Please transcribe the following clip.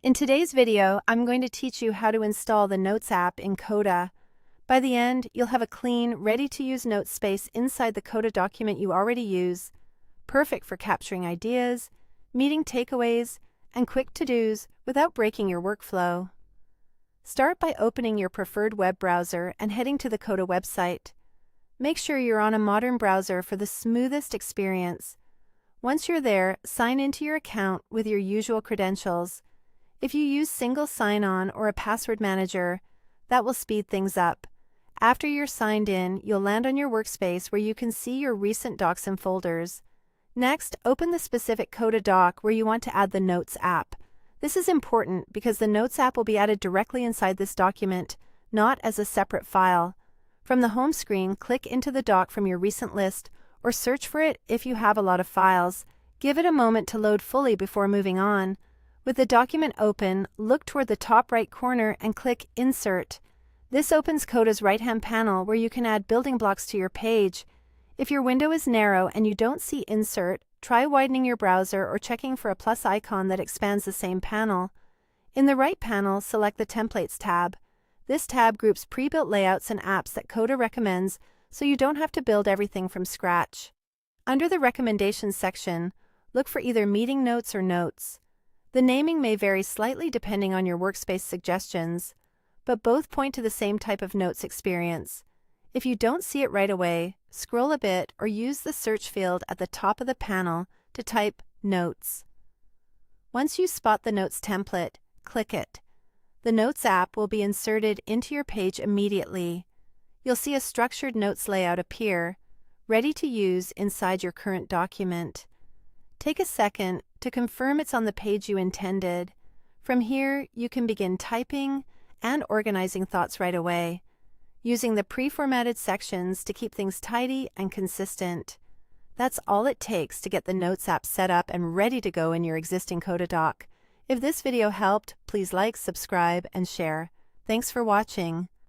In today's video, I'm going to teach you how to install the Notes app in Coda. By the end, you'll have a clean, ready-to-use note space inside the Coda document you already use, perfect for capturing ideas, meeting takeaways, and quick to-dos without breaking your workflow. Start by opening your preferred web browser and heading to the Coda website. Make sure you're on a modern browser for the smoothest experience. Once you're there, sign into your account with your usual credentials. If you use single sign-on or a password manager, that will speed things up. After you're signed in, you'll land on your workspace where you can see your recent docs and folders. Next, open the specific Coda doc where you want to add the Notes app. This is important because the Notes app will be added directly inside this document, not as a separate file. From the home screen, click into the doc from your recent list or search for it if you have a lot of files. Give it a moment to load fully before moving on. With the document open, look toward the top right corner and click Insert. This opens Coda's right-hand panel where you can add building blocks to your page. If your window is narrow and you don't see Insert, try widening your browser or checking for a plus icon that expands the same panel. In the right panel, select the Templates tab. This tab groups pre-built layouts and apps that Coda recommends, so you don't have to build everything from scratch. Under the Recommendations section, look for either Meeting Notes or Notes. The naming may vary slightly depending on your workspace suggestions, but both point to the same type of notes experience. If you don't see it right away, scroll a bit or use the search field at the top of the panel to type Notes. Once you spot the Notes template, click it. The Notes app will be inserted into your page immediately. You'll see a structured notes layout appear, ready to use inside your current document. Take a second to confirm it's on the page you intended. From here, you can begin typing and organizing thoughts right away, using the pre-formatted sections to keep things tidy and consistent. That's all it takes to get the Notes app set up and ready to go in your existing Coda doc. If this video helped, please like, subscribe, and share. Thanks for watching.